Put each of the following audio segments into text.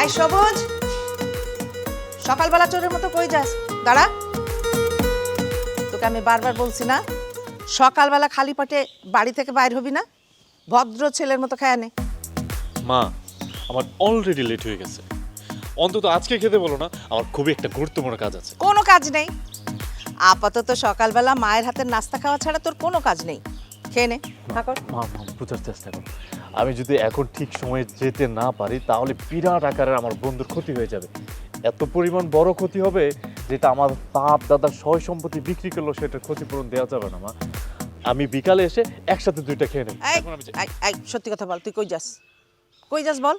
I সবুজ, সকালবেলা চোরের মতো কই যাস? দাঁড়া, তোকে আমি বারবার বলছি না সকালবেলা খালি পেটে বাড়ি থেকে বাইর হবি না? ভদ্র ছেলের মতো খায় নে। মা, আমার অলরেডি লেট হয়ে গেছে। অন্তত আজকে খেতে বলো না, আমার খুবই একটা গুরুত্বপূর্ণ কাজ আছে। কোনো কাজ নেই আপাতত, সকালবেলা মায়ের হাতের নাস্তা খাওয়া ছাড়া তোর কোনো কাজ নেই। খেয়ে নে। মা, বুঝার চেষ্টা করো। আমি যদি এখন ঠিক সময়ে যেতে না পারি তাহলে বিরাট আকারের আমার বন্ধুর ক্ষতি হয়ে যাবে। এত পরিমাণ বড় ক্ষতি হবে যেটা আমার বাপ দাদার সয় সম্পত্তি বিক্রি করলো সেটার ক্ষতিপূরণ দেওয়া যাবে না। মা, আমি বিকালে এসে একসাথে দুইটা খেয়ে নেব। সত্যি কথা বল, তুই কই যাস? কই যাস বল?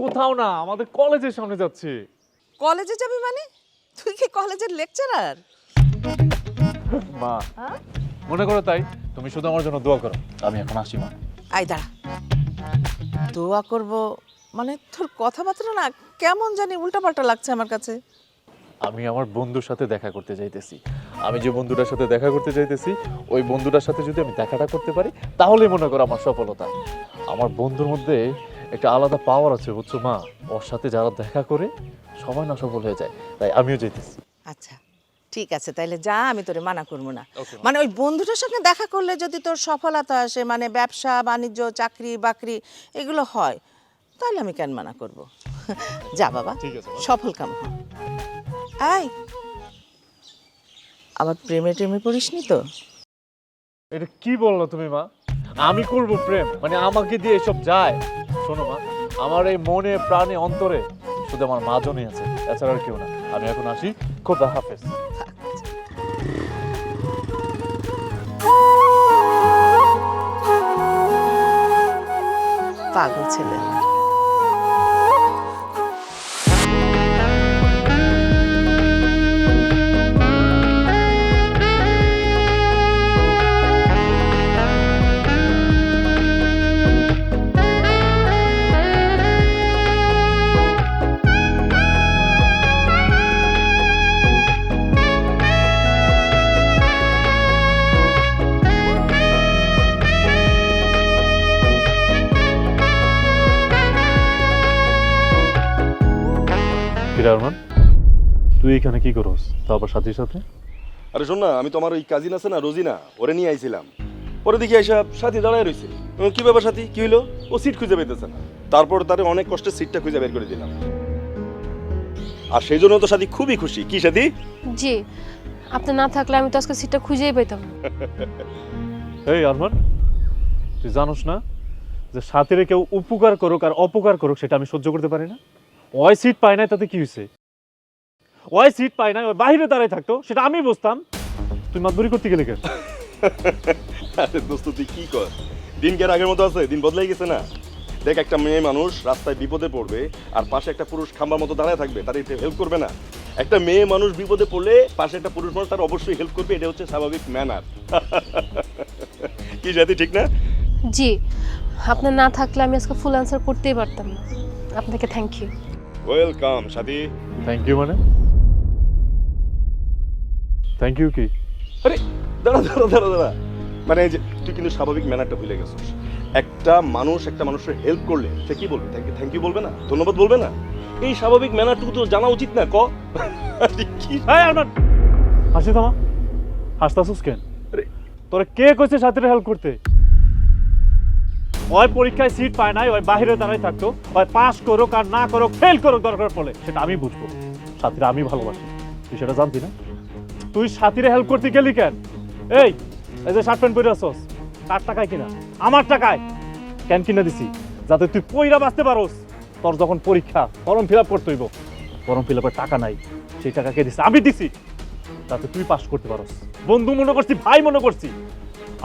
কোথাও না, আমাদের কলেজের সামনে যাচ্ছি। কলেজে যাবি মানে? তুই কি কলেজের লেকচারার? মা, মনে করো তাই, তুমি শুধু আমার জন্য দোয়া করো। আমি এখন আসি মা। আই দাঁড়া, দোয়া করব মানে তোর কথাবার্তা না কেমন জানি উল্টাপাল্টা লাগছে আমার কাছে। আমি আমার বন্ধুর সাথে দেখা করতে যাইতেছি। আমি যে বন্ধুটার সাথে দেখা করতে যাইতেছি ওই বন্ধুটার সাথে যদি আমি দেখাটা করতে পারি তাহলেই মনে করো আমার সফলতা। আমার বন্ধুর মধ্যে একটা আলাদা পাওয়ার আছে বুঝছো মা, ওর সাথে যারা দেখা করে সবাই না সফল হয়ে যায়, তাই আমিও যাইতেছি। আচ্ছা ঠিক আছে, তাইলে যা, আমি তোরে মানা করবো না। Okay, মানে ওই বন্ধুটার সঙ্গে দেখা করলে যদি তোর সফলতা আসে, মানে ব্যবসা বাণিজ্য চাকরি বাকরি এগুলো হয়, তাহলে আমি কেন মানা করব? যা বাবা, ঠিক আছে, সফল কাম হ। এই আবার প্রেমে টেমে পড়িসনি তো? এটা কি বললো তুমি মা? আমি করব প্রেম? মানে আমাকে দিয়ে এসব যায়? শোনো মা, আমার এই মনে প্রাণে অন্তরে শুধু আমার মা জনই আছে, এছাড়া আর কেউ না। আমি এখন আসি, খোদা হাফেজ। পাগল ছেলে। আরমান, তুই এখানে কি করস? তো আবার সাথীর সাথে? আরে শোন না, আমি তো আমার ওই কাজিন আছে না রোজিনা, ওরে নিয়ে আইছিলাম। পরে দেখি আইসা সাথী দাঁড়ায় রয়েছে। কি ব্যাপার সাথী, কি হইলো? ও সিট খুঁজে পেতেছে না। তারপর তারে অনেক কষ্টে সিটটা খুঁজে বের করে দিলাম। আর সেই জন্য তো সাথী খুবই খুশি। কি সাথী? জি, আপনি না থাকলে আমি তো আজকে সিটটা খুঁজেই পেতাম না। এই আরমান, তুই জানোস না যে সাথীরে কেউ উপকার করুক আর অপকার করুক সেটা আমি সহ্য করতে পারি না। ওই সিট পায় নাই তাতে কি হয়েছে? ওই সিট পায় নাই, ওই বাইরে দাঁড়ায় থাকতো, সেটা আমি বুঝতাম। তুই মাতবরি করতে গেলে কেন? আরে দোস্ত তুই কি কর? দিন কি আর আগের মতো আছে? দিন বদলাই গেছে না। দেখ, একটা মেয়ে মানুষ রাস্তায় বিপদে পড়বে আর পাশে একটা পুরুষ খাম্বার মতো দাঁড়ায় থাকবে, তার হেল্প করবে না? একটা মেয়ে মানুষ বিপদে পড়লে পাশে একটা পুরুষ মানুষ তার অবশ্যই হেল্প করবে। এটা হচ্ছে স্বাভাবিক ম্যানার। কি সাথী, ঠিক না? জি, আপনি না থাকলে আমি আজকে ফুল অ্যান্সার করতেই পারতাম না। আপনাকে thank you. Welcome Sathi. Thank you মানে? থ্যাংক ইউ কি? আরে দাঁড়া দাঁড়া দাঁড়া দাঁড়া, মানে এই যে তুই কিন্তু স্বাভাবিক ম্যানারটা ভুলে গেছিস। একটা মানুষ একটা মানুষের হেল্প করলে সে কি বলবে? থ্যাংক ইউ বলবে না? ধন্যবাদ বলবে না? এই স্বাভাবিক ম্যানারটুকু তো জানা উচিত না? ক কি হাসি থামা, হাসতাছিস কেন? তোরা কে কইছে সাথীরে হেল্প করতে? ওই পরীক্ষায় সিট পায় নাই, ওই বাইরে দাঁড়ায় থাকতো, ওই পাস করুক আর না করুক, ফেল করুক দরকার পড়লে, সেটা আমি বুঝবো। সাথীরা আমি ভালোবাসি, তুই সেটা জানতি না? তুই সাথীরে হেল্প করতে গেলি কেন? এই যে শার্ট প্যান্ট পরে আসছস, কার টাকায় কিনা? আমার টাকায়। কেন কিনা দিছি? যাতে তুই পইরা বাঁচতে পারোস। তোর যখন পরীক্ষা ফর্ম ফিল আপ করতে হইব, ফর্ম ফিল আপের টাকা নাই, সেই টাকা কে দিছি? আমি দিছি, যাতে তুই পাস করতে পারোস। বন্ধু মনে করছি, ভাই মনে করছি।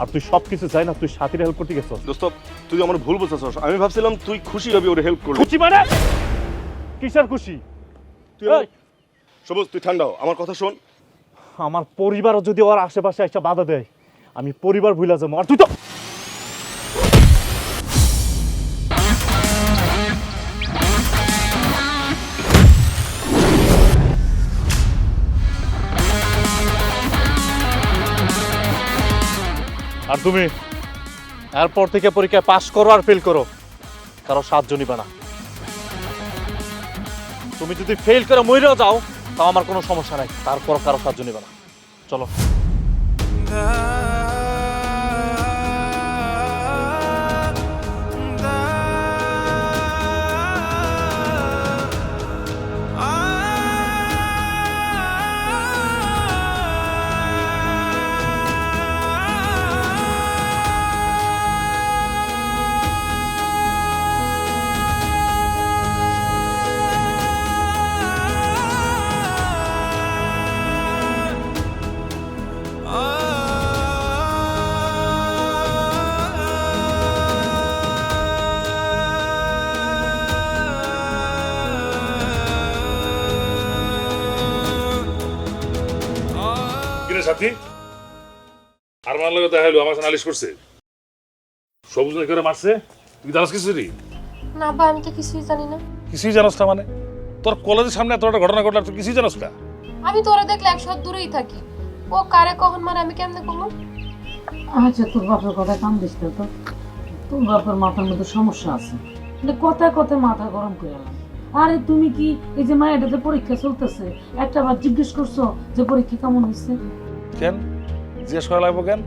আর তুই সবকিছু চাই না, তুই সাথীরে হেল্প করতে গেছস। দোস্ত, তুই আমার ভুল বুঝতেছস। আমি ভাবছিলাম তুই খুশি হবি ওরে হেল্প করলে। খুশি মানে? কিসের খুশি? তুই সবুজ, তুই ঠান্ডা হ, আমার কথা শোন। আমার পরিবারও যদি ওর আশেপাশে একটা বাধা দেয়, আমি পরিবার ভুলে যাবো। আর তুই তো আর তুমি এরপর থেকে পরীক্ষায় পাস করো আর ফেল করো, কারো সাহায্য নিবা না। তুমি যদি ফেল করে মইরেও যাও তাও আমার কোনো সমস্যা নাই, তারপর কারো সাহায্য নেবে না। চলো। কিরে সাথী, আর মার লগে দেখা হলো, আমার সাথে নালিশ করছে, সবুজ নাই করে মারছে। তুই জানাস কিছু রে? না আব্বা, আমি তো কিছুই জানি না। কিছুই জানাস না মানে? তোর কলেজের সামনে এত একটা ঘটনা ঘটলো, তুই কিছুই জানাস না? আমি তো ওরা দেখলে 100 দূরেই থাকি। ও কারে কখন মারে আমি কেমনে বলবো? আচ্ছা, তোর বাপের কথা কান দিস না তো। তোর বাপের মাথার মধ্যে সমস্যা আছে, মানে কথায় কথায় মাথা গরম করে এলাম। আরে তুমি কি এই যে মায়ের পরীক্ষা চলতেছে, একটা বার জিজ্ঞেস করছো যে পরীক্ষা কেমন হয়েছে? কেন জিজ্ঞেস করা লাগবো কেন?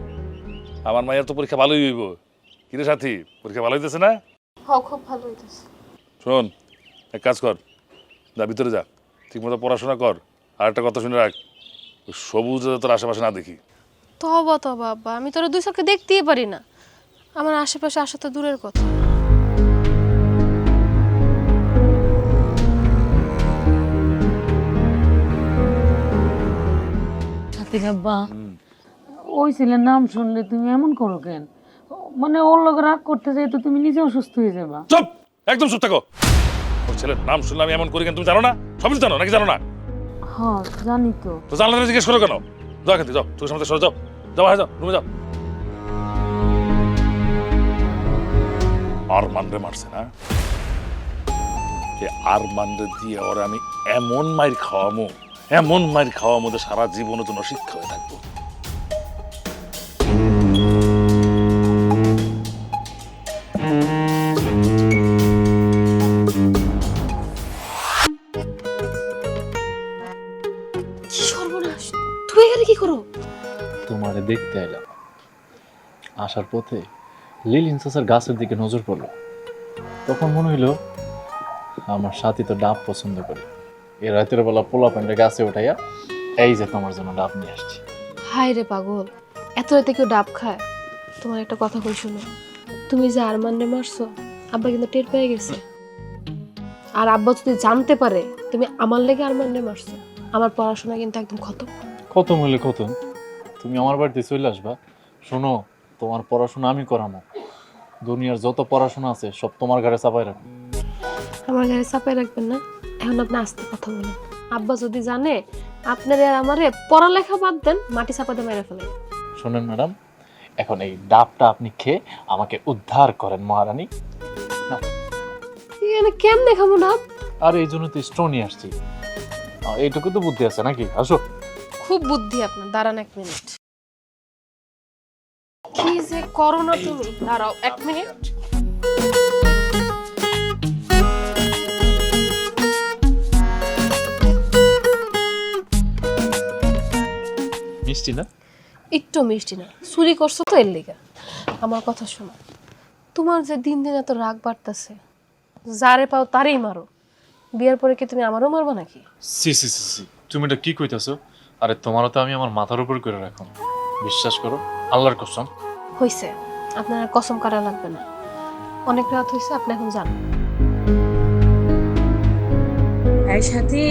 আমার মায়ের তো পরীক্ষা ভালোই হইব। কিরে সাথী, পরীক্ষা ভালো হইতেছে না? হ্যাঁ, খুব ভালো হইতেছে। শোন, এক কাজ কর, যা ভিতরে যা, ঠিক মতো পড়াশোনা কর। আর একটা কথা শুনে রাখ, ওই সবুজ তোর আশেপাশে না দেখি। তবা তবা আব্বা, আমি তোরা দুই চোখে দেখতেই পারি না। আমার আশেপাশে আসা তো দূরের কথা। আব্বা, ওই ছেলের নাম শুনলে তুমি এমন করো কেন? মানে ওর লোক রাগ করতে যাই তো তুমি নিজে অসুস্থ হয়ে যাবা। চুপ, একদম চুপ থাকো। ওর ছেলের নাম শুনলে আমি এমন করি কেন, তুমি জানো না? সবই জানো নাকি জানো না? হ্যাঁ জানি তো। তো জানলে না জিজ্ঞেস করো কেন? যাও এখান থেকে, যাও, চোখের সামনে সরে যাও, যাও, হ্যাঁ যাও, রুমে যাও। আর মানরে মারছে না? আর মানরে দিয়ে ওরে আমি এমন মাইর খাওয়ামো, এমন মাইর খাওয়ামো যে সারা জীবনের জন্য শিক্ষা হয়ে থাকবো। কি সর্বনাশ! তুই এখানে কি করো? তোমারে দেখতে এলাম। আসার পথে লিলিন চাচার গাছের দিকে নজর পড়লো, তখন মনে হইলো আমার সাথী তো ডাব পছন্দ করে। এ রাতের বেলা পোলা প্যান্ডে গাছে উঠাইয়া এই যে তোমার জন্য ডাব নিয়ে আসছি। হাই রে পাগল, এত রাতে কেউ ডাব খায়? তোমার একটা কথা কই শুনো, তুমি যে আরমানরে মারছো, আব্বা কিন্তু টের পেয়ে গেছে। আর আব্বা যদি জানতে পারে তুমি আমার লেগে আরমানরে মারছো, আমার পড়াশোনা কিন্তু একদম খতম। খতম হইলে খতম, তুমি আমার বাড়িতে চলে আসবা। শোনো, তোমার পড়াশোনা আমি করামো। দুনিয়ার যত পড়াশোনা আছে সব তোমার ঘরে চাপাই রাখো। আমার ঘরে চাপাই রাখবেন না, এখন আপনি আস্তে কথা বলেন। আব্বা যদি জানে আপনার আর আমারে পড়ালেখা বাদ দেন, মাটি চাপাতে মেরে ফেলে। শোনেন ম্যাডাম, এখন এই ডাবটা আপনি খেয়ে আমাকে উদ্ধার করেন মহারানী। এখানে কেমনে খাবো ডাব? আর এই জন্য তো স্টোন নিয়ে আসছি। এইটুকু তো বুদ্ধি আছে নাকি? আসো। খুব বুদ্ধি আপনার, দাঁড়ান 1 মিনিট। কি যে করো না তুমি, দাঁড়াও 1 মিনিট। মিষ্টি না? একটু মিষ্টি না, চুরি করছো তো এর লিগা। আমার কথা শোনো, তোমার যে দিন দিন এত রাগ বাড়তেছে, যারে পাও তারেই মারো। বিয়ের পরে কি তুমি আমারও মারবা নাকি? সি সি সি সি, তুমি এটা কি কইতাছো? আরে তোমারও তো আমি আমার মাথার উপর করে রাখো। বিশ্বাস করো, আল্লাহর কসম। হইছে, আপনার আর কসম করা লাগবে না। অনেক রাত হইছে, আপনি এখন যান। এই সাথী,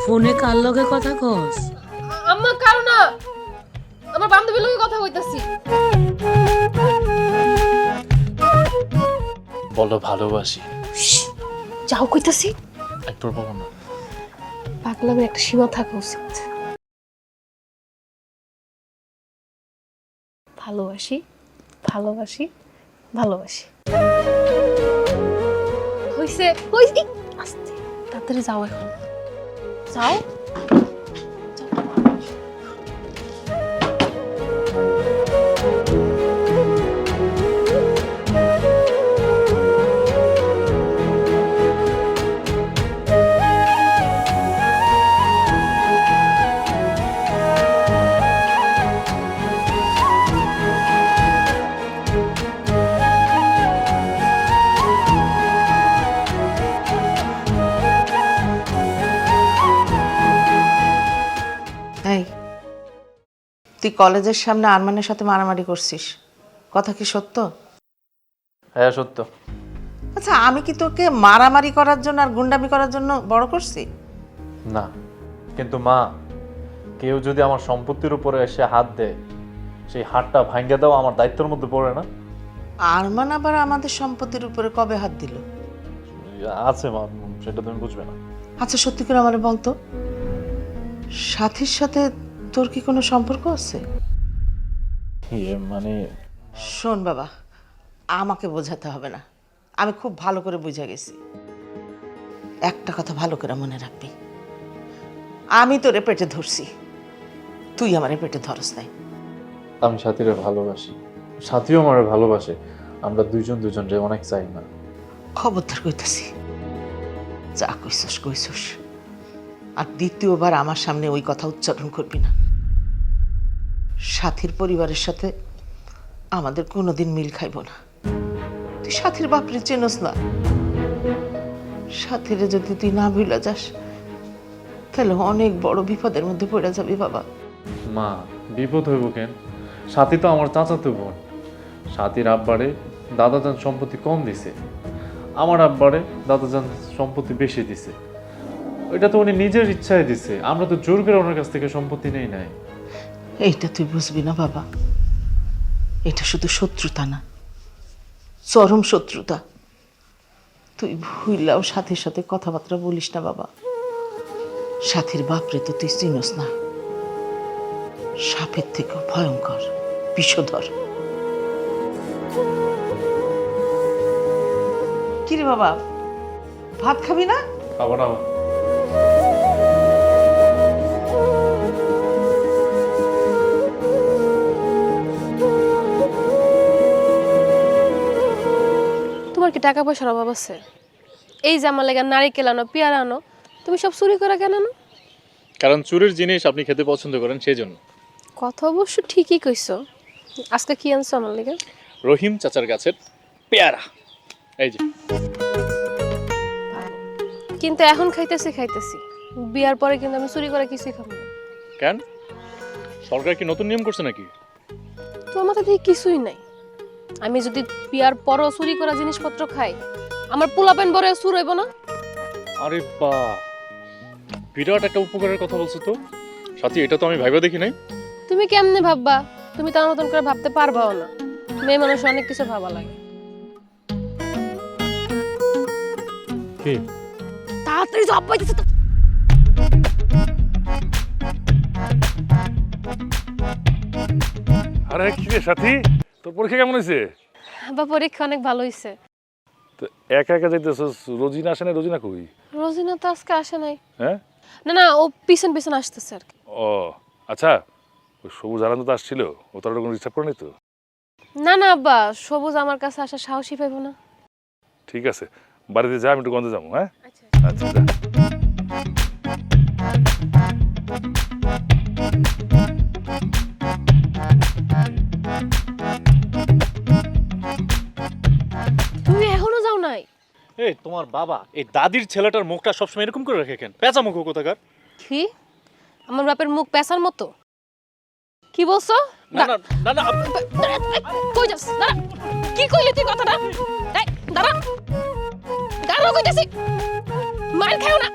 ফোনে কার লগে কথা কস? আম্মা কারো না, আমার বান্ধবীর লগে কথা কইতাছি। বলো ভালোবাসি। যাও কইতাছি। একবার বলো না। পাগলামের একটা সীমা থাকা উচিত। ভালোবাসি, ভালোবাসি, ভালোবাসি। হইছে হইছে, আস্তে, তাড়াতাড়ি যাও এখন, যাও। তুই কলেজের সামনে আরমানের সাথে মারামারি করছিস, কথা কি সত্য? হ্যাঁ সত্য। আচ্ছা, আমি কি তোকে মারামারি করার জন্য আর গুন্ডামি করার জন্য বড় করছি? না, কিন্তু মা, কেউ যদি আমার সম্পত্তির উপরে এসে হাত দেয়, সেই হাতটা ভাঙ্গে দাও আমার দায়িত্বের মধ্যে পড়ে না? আরমান আবার আমাদের সম্পত্তির উপরে কবে হাত দিল? আছে মা, সেটা তুমি বুঝবে না। আচ্ছা সত্যি করে আমারে বলতো, সাথীর সাথে তোর কি কোনো সম্পর্ক আছে? মানে শোন বাবা, আমাকে বোঝাতে হবে না, আমি খুব ভালো করে বুঝে গেছি। একটা কথা ভালো করে মনে রাখবি, আমি তোরে পেটে ধরছি, তুই আমারে পেটে ধরস নাই। আমি সাথীরে ভালোবাসি, সাথীও আমারে ভালোবাসে, আমরা দুইজন দুজনরে অনেক চাই না। খবরদার কইতাছি, যা কইছস কইছস, আর দ্বিতীয়বার আমার সামনে ওই কথা উচ্চারণ করবি না। সাথীর পরিবারের সাথে আমাদের কোনোদিন মিল খাইব না। তুই সাথীর বাপরে চেনস না, সাথীরে যদি তুই না ভুলা যাস তাহলে অনেক বড় বিপদের মধ্যে পড়ে যাবি বাবা। মা, বিপদ হইব কেন? সাথী তো আমার চাচাতো বোন। সাথীর আব্বারে দাদাজান সম্পত্তি কম দিছে, আমার আব্বারে দাদাজান সম্পত্তি বেশি দিছে। ওইটা তো উনি নিজের ইচ্ছায় দিছে, আমরা তো জোর করে ওনার কাছ থেকে সম্পত্তি নেই নাই। এইটা তুই বুঝবি না বাবা, এটা শুধু শত্রুতা না, চরম শত্রুতা। তুই ভুইলাও সাথীর সাথে কথাবার্তা বলিস না বাবা। সাথীর বাপরে তো তুই চিনস না, সাপের থেকেও ভয়ঙ্কর, বিষধর। কিরে বাবা, ভাত খাবি না? খাবো না। তোমার কি টাকা পয়সার অভাব আছে? এই যে আমার লেগে নারিকেল আনো, পেয়ারা আনো, তুমি সব চুরি করে কেন আনো? কারণ চুরির জিনিস আপনি খেতে পছন্দ করেন, সেই জন্য। কথা অবশ্য ঠিকই কইছো। আজকে কি আনছো আমার লেগে? রহিম চাচার গাছের পেয়ারা, এই যে। কিন্তু এখন খাইতেছি বিয়ার পরে কিন্তু আমি চুরি করে কিছুই খাবো না। কেন? সরকার কি নতুন নিয়ম করছে নাকি? তোর মাথা দিয়ে কিছুই নাই। আমি যদি বিয়ার পরও চুরি করা জিনিসপত্র খাই, আমার পোলাপেন বড় চুর হইব না? আরে বা, বিরাট একটা উপকারের কথা বলছো তো সাথী, এটা তো আমি ভাইবা দেখি নাই। তুমি কেমনে ভাববা? তুমি তার মতন করে ভাবতে পারবাও না। মেয়ে মানুষ অনেক কিছু ভাবা লাগে। কি? তাড়াতাড়ি জব পাইতেছে তো। আরে কি রে সাথী, তোর পরীক্ষা কেমন হয়েছে? বা পরীক্ষা অনেক ভালো হয়েছে। তো একা একা যাইতেছস, রোজিনা আসে না? রোজিনা কই? রোজিনা তো আজকে আসে নাই। হ্যাঁ, না না, ও পিছন পিছন আসতেছে আর কি। ও আচ্ছা, ওই সবুজ আনন্দ তো আসছিল, ও তার কোনো ডিস্টার্ব করে নি তো? না না আব্বা, সবুজ আমার কাছে আসার সাহসই পাইব না। ঠিক আছে, বাড়িতে যা, আমি একটু গন্ধে যাবো। হ্যাঁ আচ্ছা যা। তুমি এখনো যাও নাই? এই তোমার বাবা এই দাদির ছেলেটার মুখটা সবসময় এরকম করে রাখে কেন? পেঁচা মুখ কোথাকার। কি? আমার বাপের মুখ পেছার মতো? কি বলছো? না না না না, কই যাস? দাঁড়া, কি কইলি তুই কথাটা? এই দাঁড়া, দাঁড়া কইতেছি, মার খাও না।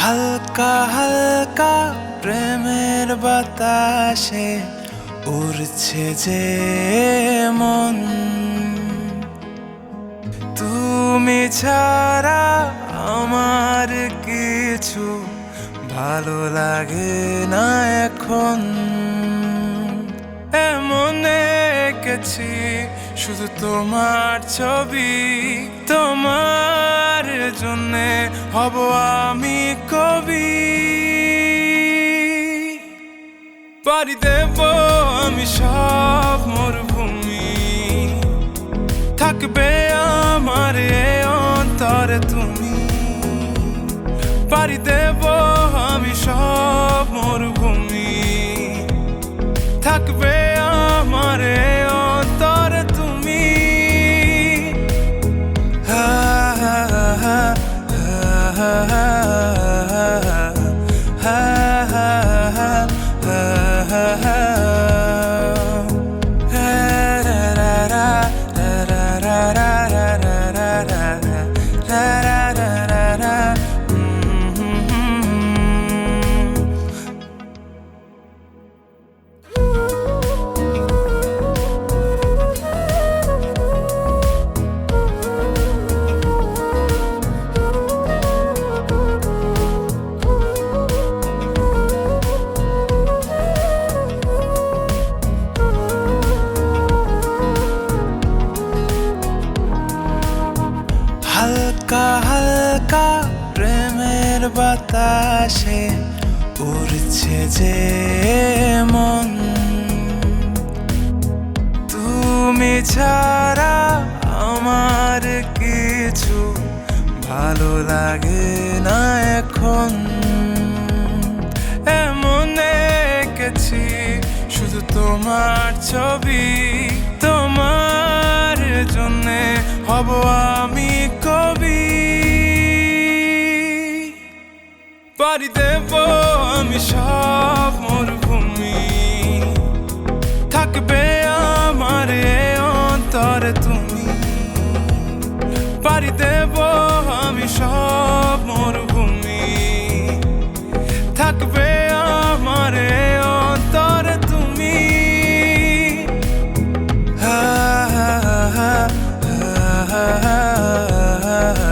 হালকা হালকা প্রেমের বাতাসে উড়ছে যে মন, তুমি ছাড়া আমার কিছু ভালো লাগে না এখন। এমনে এঁকেছি শুধু তোমার ছবি, তোমার জন্যে হব আমি কবি। পাড়ি দেব আমি সব মরুভূমি, থাকবে আমার এ অন্তরে তুমি। পাড়ি দেব আমি সব মরুভূমি, থাকবে আমার এই অন্তরে তুমি। হা হা হা হা হা হা হা হা। হালকা হালকা প্রেমের বাতাসে উড়ছে যে মন, তুমি ছাড়া আমার কিছু ভালো লাগে না এখন। এমন এঁকেছি শুধু তোমার ছবি, তোমার জন্যে হব আমি কবি। পাড়ি দেব আমি সব মরুভূমি, থাকবে আমার এই অন্তরে তুমি। পাড়ি দেব আমি সব মরুভূমি, থাকবে আমার এই অন্তরে তুমি। হা হা হা হা হা হা হা হা।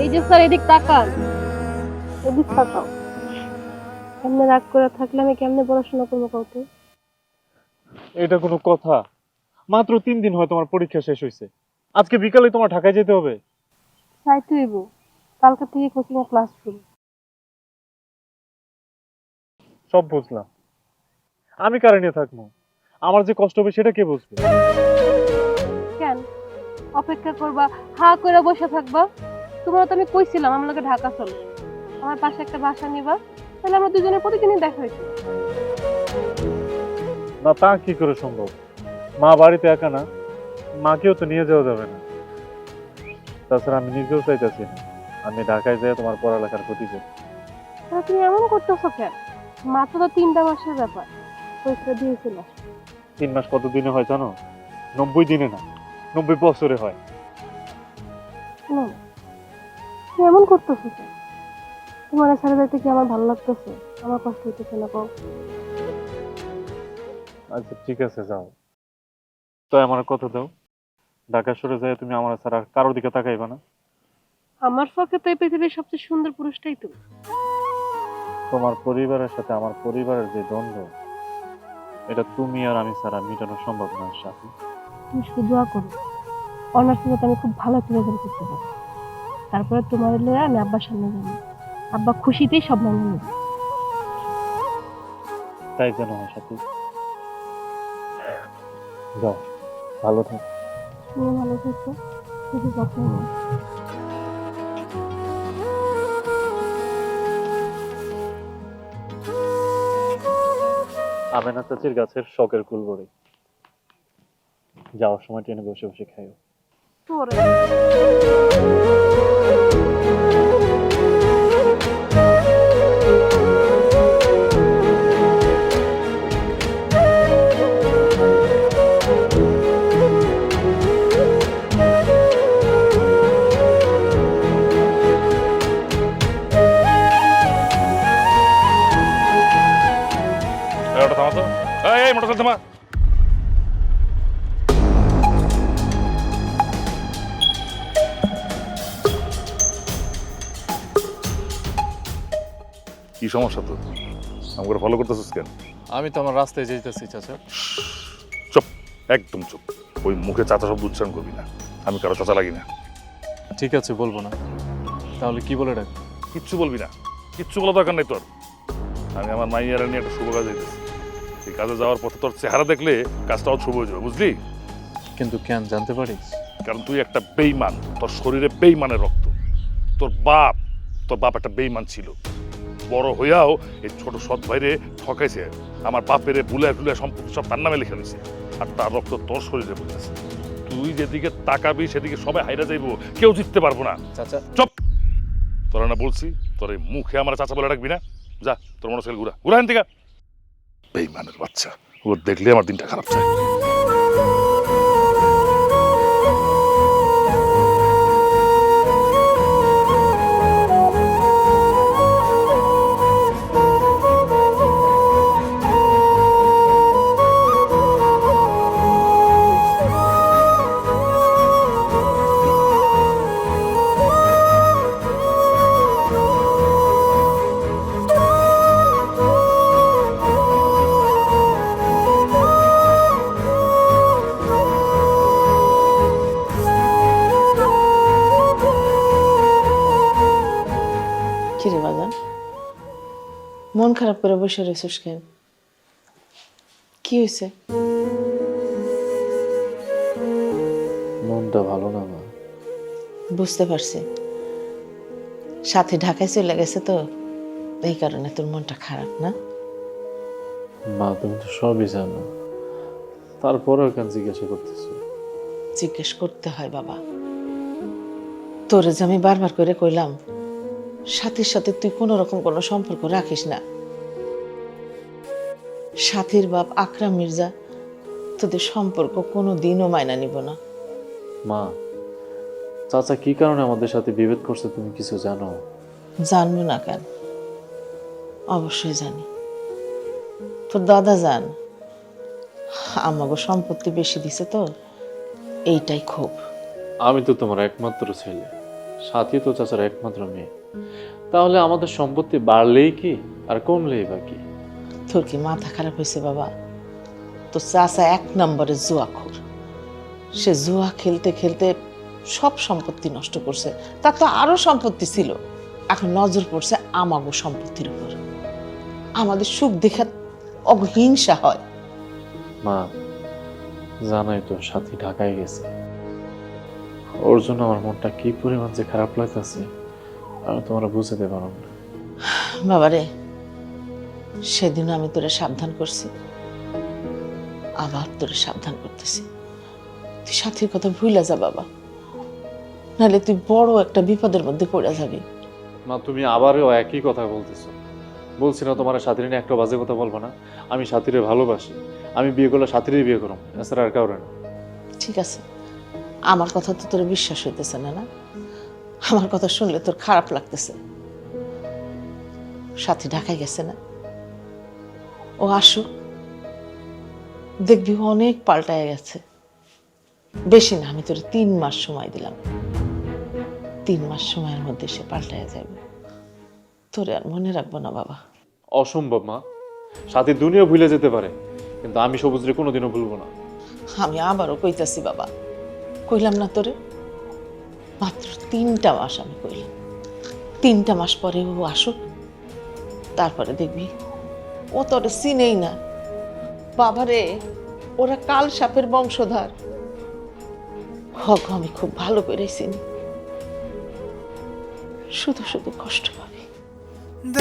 এই যে স্যার, এদিক তাকান, এদিক তাকাও। কেমনে রাগ করে থাকলে আমি কেমনে পড়াশোনা করবো কত? এটা কোনো কথা? মাত্র 3 দিন হয় তোমার পরীক্ষা শেষ হয়েছে, আজকে বিকালে তোমার ঢাকায় যেতে হবে। চাইতে হইব, কালকে থেকে কোচিং এ ক্লাস শুরু। সব বুঝলাম, আমি কারে নিয়ে থাকবো? আমার যে কষ্ট হবে সেটা কে বুঝবে? কেন অপেক্ষা করবা, হা করে বসে থাকবা? তোমার তো আমি কইছিলাম আমার লগে ঢাকা চলো, আমার পাশে একটা বাসা নিবা, তাহলে আমরা দুজনের প্রতিদিনই দেখা হইতো। না, তা কি করে সম্ভব? মা বাড়িতে একা না, মাকেও তো নিয়ে যাওয়া যাবে না। তাছাড়া আমি নিজেও চাইতেছি না আমি ঢাকায় যাই তোমার পড়ালেখার ক্ষতি করি। তাহলে তুমি এমন করতেছো কেন? মাত্র তো 3টা মাসের ব্যাপার, পরীক্ষা দিয়েছিল। 3 মাস কত দিনে হয় জানো? 90 দিনে না, 90 বছরে হয়। শুনো, তুমি এমন করতেছো কেন? তোমার ছেড়ে যেতে কি আমার ভালো লাগতেছে? আমার কষ্ট হইতেছে না কও? আচ্ছা ঠিক আছে, যাও তো, আমার কথা দাও, ঢাকা সরে যায় তুমি আমার ছাড়া কারোর দিকে তাকাইবা না। আমার চোখে তো এই পৃথিবীর সবচেয়ে সুন্দর পুরুষটাই তুমি। তোমার পরিবারের সাথে আমার পরিবারের যে দ্বন্দ্ব, এটা তুমি আর আমি ছাড়া মেটানো সম্ভব না সাথী। তুমি শুধু দোয়া করো অনার্স যাতে আমি খুব ভালো একটা রেজাল্ট করতে পারি, তারপরে তোমার লয়ে আমি আব্বার সামনে যাবো, আব্বা খুশিতেই সব মেনে নেবে। তাই যেন হয় সাথী। যাও, ভালো থাক। তুমি ভালো থেকো, শুধু যত্ন নিও। আমেনা চাচির গাছের শখের কুলবড়ি। যাওয়ার সময় ট্রেনে বসে বসে খাইও। ওটা থামা তো, এই মোটরসাইকেল থামা। কি সমস্যা তো? আমাকে ফলো করতেছিস কেন? আমি তো আমার রাস্তায় যেতেছি চাচা। চুপ, একদম চুপ। ওই মুখে চাচা শব্দ উচ্চারণ করবি না। আমি কারো চাচা লাগি না। ঠিক আছে, বলবো না। তাহলে কি বলে ডাক? কিচ্ছু বলবি না, কিচ্ছু বলা দরকার নেই তোর। আমি আমার মাইয়ারা নিয়ে একটা শুভ কাজে যেতেছি। এই কাজে যাওয়ার পথে তোর চেহারা দেখলে কাজটাও শুভ হয়ে যাবে, বুঝলি? কিন্তু কেন জানতে পারি? কারণ তুই একটা বেইমান, তোর শরীরে বেইমানের রক্ত। তোর বাপ একটা বেইমান ছিল। বড় হইয়াও এই ছোট সৎ ভাইরে ঠকাইছে। আমার বাপেরে বুলায় বুলায় সম্পত্তি সব তার নামে লিখে দিছে। আর তার রক্ত তোর শরীরে বইতেছে। তুই যেদিকে তাকাবি সেদিকে সবাই হাইরা যাইব, কেউ জিততে পারবো না। চাচা চুপ! তোরা না বলছি তোর এই মুখে আমার চাচা বলে রাখবি না? যা, তোর মোটরসাইকেল ঘুরা এখান থেকে। বেইমানের বাচ্চা, ওর দেখলে আমার দিনটা খারাপ যায়। কিরে বাজান, মন খারাপ করে বসে রয়েছিস কেন? কি হয়েছে? মনটা ভালো না মা। বুঝতে পারছি, সাথে ঢাকায় চলে গেছে তো, এই কারণে তোর মনটা খারাপ না? মা তুমি তো সবই জানো, তারপরেও কেন জিজ্ঞাসা করতেছো? জিজ্ঞেস করতে হয় বাবা। তোরে যে আমি বারবার করে কইলাম সাথীর সাথে তুই কোনো রকম কোনো সম্পর্ক রাখিস না। সাথীর বাপ আকরাম মির্জা তোদের সম্পর্ক কোনো দিনও মাইনা নিব না। মা, চাচা কি কারণে আমাদের সাথে বিভেদ করছে তুমি কিছু জানো? জানবো না কেন? অবশ্যই জানি। তোর দাদা জান আমাকে সম্পত্তি বেশি দিছে তো, এইটাই খুব। আমি তো তোমার একমাত্র ছেলে, সাথী তো চাচার একমাত্র মেয়ে। তাহলে আমাদের সম্পত্তি বাড়লেই কি আর কমলেই বা কি? তোর কি মাথা খারাপ হয়েছে বাবা? তো চাচা এক নম্বরে জুয়াখোর। সে জুয়া খেলতে খেলতে সব সম্পত্তি নষ্ট করছে। তার তো আরো সম্পত্তি ছিল, এখন নজর পড়ছে আমাগো সম্পত্তির উপর। আমাদের সুখ দেখে অহিংসা হয়। মা, জানাই তো সাথী ঢাকায় গেছে। ওর জন্য আমার মনটা কি পরিমাণ যে খারাপ লাগতেছে আমি তোমরা বুঝতে পারো না। বাবারে, সেদিন আমি তোরে সাবধান করছি, আবার তোরে সাবধান করতেছি। তুই সাথীর কথা ভুলে যা বাবা, নাহলে তুই বড় একটা বিপদের মধ্যে পড়ে যাবি। মা, তুমি আবারও একই কথা বলতেছো। বলছি না তোমার সাথীর নিয়ে একটা বাজে কথা বলবো না। আমি সাথীরে ভালোবাসি, আমি বিয়ে করলে সাথীরই বিয়ে করব, এছাড়া আর কাউরে না। ঠিক আছে, আমার কথা তো তোর বিশ্বাস হইতেছে না? না, আমার কথা শুনলে তোর খারাপ লাগতেছে। সাথী ঢাকায় গেছে না, ও আসুক, দেখবি ও অনেক পাল্টায় গেছে। বেশি না, আমি তোর 3 মাস সময় দিলাম। 3 মাস সময়ের মধ্যে সে পাল্টায় যাবে। তোরে আর মনে রাখবো না বাবা। অসম্ভব মা, সাথী দুনিয়া ভুলে যেতে পারে, কিন্তু আমি সবুজরে কোনোদিনও ভুলবো না। আমি আবারও কইতাছি বাবা, কইলাম না তোরে? মাত্র 3টা মাস আমি কইলাম। 3টা মাস পরে ও আসুক, তারপরে দেখবি ও তোরে চিনেই না। বাবারে, ওরা কাল সাপের বংশধর। হক আমি খুব ভালো করে চিনি, শুধু শুধু কষ্ট পাবি। da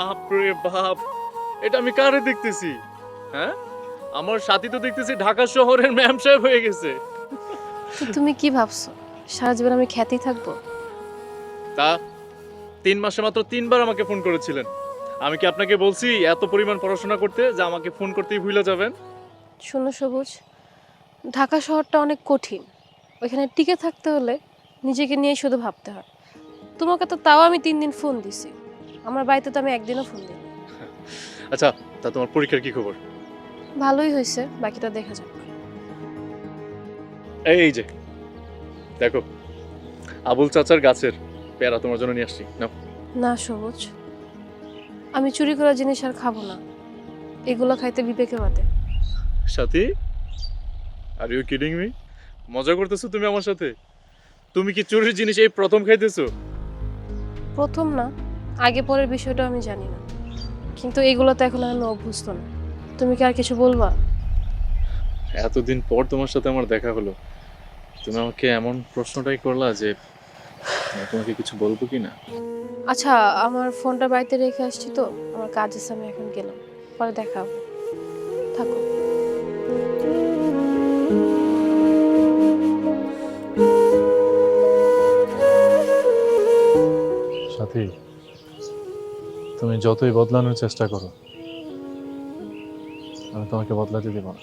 বাপ রে বাপ, এটা আমি কারে দেখতেছি? হ্যাঁ, আমার সাথী তো দেখতেছি ঢাকা শহরের ম্যাম সাহেব হয়ে গেছে। তো তুমি কি ভাবছো সারা জীবন আমি খ্যাতি থাকবো? তা 3 মাসে মাত্র 3 বার আমাকে ফোন করেছিলেন। আমি কি আপনাকে বলছি এত পরিমাণ পড়াশোনা করতে যে আমাকে ফোন করতেই ভুলে যাবেন? শোনো সবুজ, ঢাকা শহরটা অনেক কঠিন। ওইখানে টিকে থাকতে হলে নিজেকে নিয়ে শুধু ভাবতে হয়। তোমাকে তো তাও আমি 3 দিন ফোন দিছি, আমার বাড়িতে তো আমি একদিনও ফোন দিই। আচ্ছা, তা তোমার পরীক্ষার কি খবর? ভালোই হয়েছে, বাকিটা দেখা যাক। এই যে দেখো, আবুল চাচার গাছের পেয়ারা তোমার জন্য নিয়ে আসছি, নাও। না সবুজ, আমি চুরি করা জিনিস আর খাবো না, এগুলো খাইতে বিবেকে বাদে। সাথী, আর ইউ কিডিং মি? মজা করতেছো তুমি আমার সাথে? তুমি কি চুরির জিনিস এই প্রথম খাইতেছো? প্রথম না, আগে পরের বিষয়টা আমি জানি না, কিন্তু এগুলোতে এখন আমি অভ্যস্ত না। তুমি কি আর কিছু বলবা? এতদিন পর তোমার সাথে আমার দেখা হলো, তুমি আমাকে এমন প্রশ্নটাই করলা যে আমি তোমাকে কিছু বলবো কি না। আচ্ছা, আমার ফোনটা বাড়িতে রেখে আসছি তো, আমার কাজ আছে, আমি এখন গেলাম, পরে দেখা হবে। থাকো। সাথী, তুমি যতই বদলানোর চেষ্টা করো, আমি তোমাকে বদলাতে দেব না,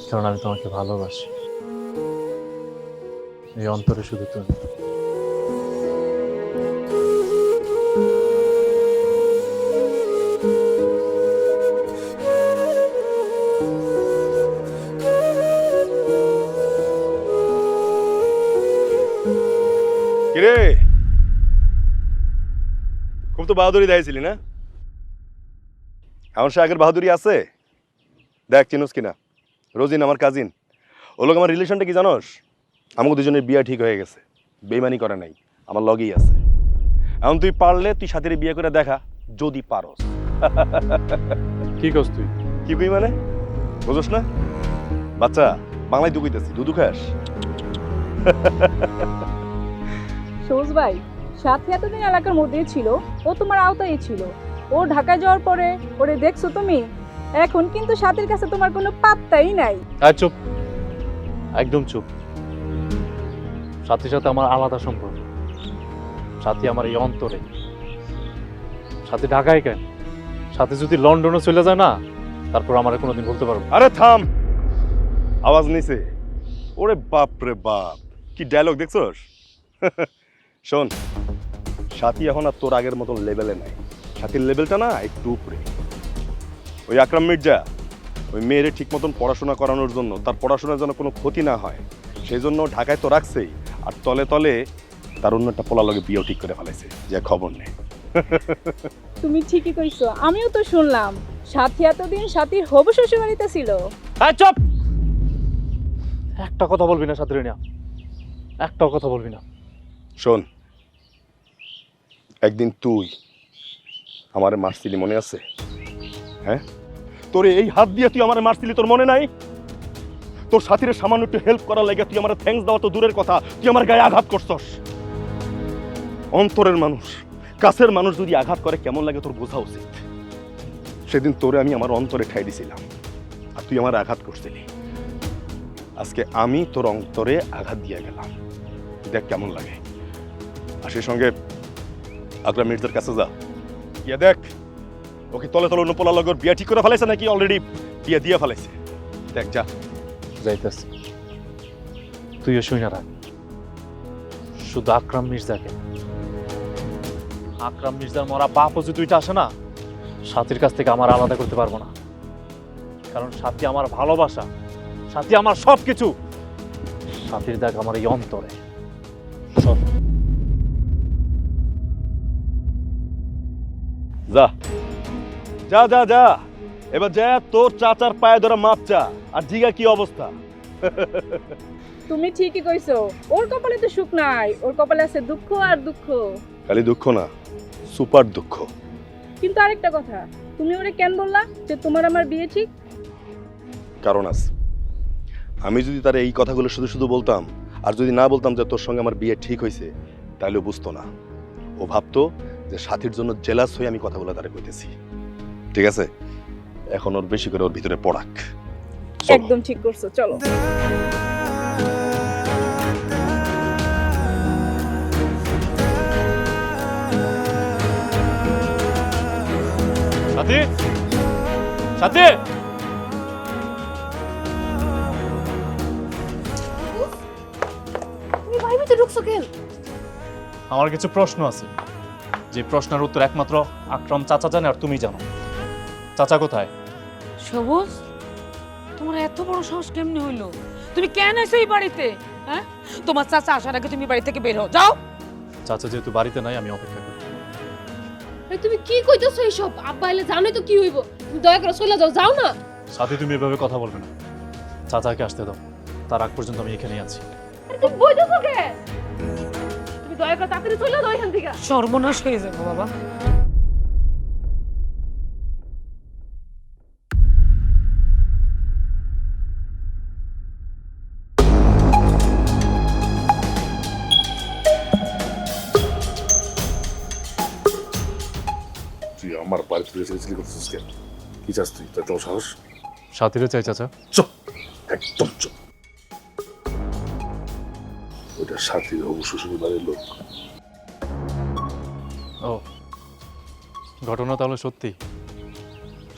কারণ আমি তোমাকে ভালোবাসি। এই অন্তরে শুধু তুমি। কিরে, খুব তো বাহাদুরি দেখাইছিলি না? আমার সে আগের বাহাদুরি আছে? দেখ, চিনোস কিনা, রোজিন আমার কাজিন, ও লোক আমার রিলেশনটা কি জানোস? আমাকে দুজনের বিয়ে ঠিক হয়ে গেছে, বেইমানি করে নাই, আমার লগেই আছে। এখন তুই পারলে তুই সাথে বিয়ে করে দেখা, যদি পারস। কি করছ তুই? কি কই মানে, বুঝোস না? বাচ্চা, বাংলায় তুই কইতেছি, দুধু খাস? সবুজ ভাই, সাথী এতদিন এলাকার মধ্যেই ছিল, ও তোমার আওতায় ছিল। ও ঢাকায় যাওয়ার পরে ওরে দেখছো তুমি? এখন কিন্তু সাথীর কাছে তোমার কোনো পাত্তাই নাই। আর চুপ, একদম চুপ। সাথীর সাথে আমার আলাদা সম্পর্ক। সাথী আমার এই অন্তরে। সাথী ঢাকায় কেন? সাথী যদি লন্ডনে চলে যায় না, তারপর আমার কোনোদিন বলতে পারবো। আরে থাম, আওয়াজ নিছে। ওরে বাপ রে বাপ, কি ডায়লগ দেখছস? শোন, সাথী এখন আর তোর আগের মতন লেভেলে নাই। সাথীর লেভেলটা না একটু উপরে। ওই আকরাম মির্জা ওই মেয়েরে ঠিক মতন পড়াশোনা করানোর জন্য, তার পড়াশোনার জন্য কোনো ক্ষতি না হয় সেই জন্য ঢাকায় তো রাখছেই, আর তলে তলে তার অন্য একটা পোলা লগে বিয়েও ঠিক করে ফেলাইছে, যে খবর নেই। তুমি ঠিকই কইছো, আমিও তো শুনলাম সাথী এতদিন সাথীর হবু শ্বশুর বাড়িতে ছিল। আর চুপ, একটা কথা বলবি না সাথী রে, একটাও কথা বলবি না। শোন, একদিন তুই আমারে মারছিলি, মনে আছে? হ্যাঁ, তোর এই হাত দিয়ে তুই আমারে মারছিলি, তোর মনে নাই? তোর সাথীরে সামান্য একটু হেল্প করার লাগে তুই আমার থ্যাঙ্কস দেওয়া তো দূরের কথা, তুই আমার গায়ে আঘাত করছস। অন্তরের মানুষ, কাছের মানুষ যদি আঘাত করে কেমন লাগে তোর বোঝা উচিত। সেদিন তোরে আমি আমার অন্তরে ঠাই দিছিলাম, আর তুই আমার আঘাত করছিলি। আজকে আমি তোর অন্তরে আঘাত দিয়ে গেলাম, দেখ কেমন লাগে। আর সেই সঙ্গে আকরাম মির্জার কাছে যা, গিয়ে দেখ ওকে তলে তলে অন্য পোলা লগর বিয়া ঠিক করে ফেলাইছে নাকি অলরেডি বিয়ে দিয়ে ফেলাইছে। দেখ, যা। যাইতেছি, তুইও শুই না রাখ। শুধু আকরাম মির্জাকে, আকরাম মির্জার মরা বাপও যদি তুইটা আসে না, সাথীর কাছ থেকে আমার আলাদা করতে পারবো না। কারণ সাথী আমার ভালোবাসা, সাথী আমার সব কিছু। সাথীর দেখ আমার এই অন্তরে। সব যা যা যা যা, এবার যা তোর চাচার পায়ে ধরে মাপ চা, আর জিগা কি অবস্থা। তুমি ঠিকই কইছো, ওর কপালে তো সুখ নাই, ওর কপালে আছে দুঃখ আর দুঃখ। খালি দুঃখ না, সুপার দুঃখ। কিন্তু আরেকটা কথা, তুমি ওরে কেন বললা যে তোমার আমার বিয়ে ঠিক? কারণ আছে। আমি যদি তার এই কথাগুলো শুধু শুধু বলতাম, আর যদি না বলতাম যে তোর সঙ্গে আমার বিয়ে ঠিক হয়েছে, তাহলে ও বুঝতো না। ও ভাবতো যে সাথীর জন্য জেলাস হয়ে আমি কথাগুলো তারা কইতেছি। ঠিক আছে, এখন ওর বেশি করে ওর ভিতরে পড়াক। চলো। একদম ঠিক করছো, চলো। সাথী, সাথী, তুমি ভাই ভিতরে ঢুকছো কেন? আমার কিছু প্রশ্ন আছে, যে প্রশ্নের উত্তর একমাত্র আকরাম চাচা জানে আর তুমি জানো। চাচা কোথায়? সবুজ, তোমার এত বড় সাহস কেমনে হইলো? তুমি কেন এসে এই বাড়িতে? হ্যাঁ, তোমার চাচা আসার আগে তুমি বাড়ি থেকে বের হও, যাও। চাচা যেহেতু বাড়িতে নাই, আমি অপেক্ষা করি। এই তুমি কি কইতেছো এইসব? আব্বা এলে জানোই তো কি হইব। তুমি দয়া করে চলে যাও, যাও না। সাথী, তুমি এভাবে কথা বলবে না। চাচাকে আসতে দাও, তার আগ পর্যন্ত আমি এখানেই আছি। তুমি বইতেছো কেন? তুমি দয়া করে তাড়াতাড়ি চলে যাও এখান থেকে। সর্বনাশ হয়ে যাবো বাবা। তুই আমার বাড়িতে ছেলে করতেছিস কেন? কি চাস তুই? তাই তোমার সাহস? সাথীরে চাই চাচা। চুপ, একদম চুপ। ওইটা সাথীর হবু শ্বশুর বাড়ির লোক। ও, ঘটনা তাহলে সত্যি।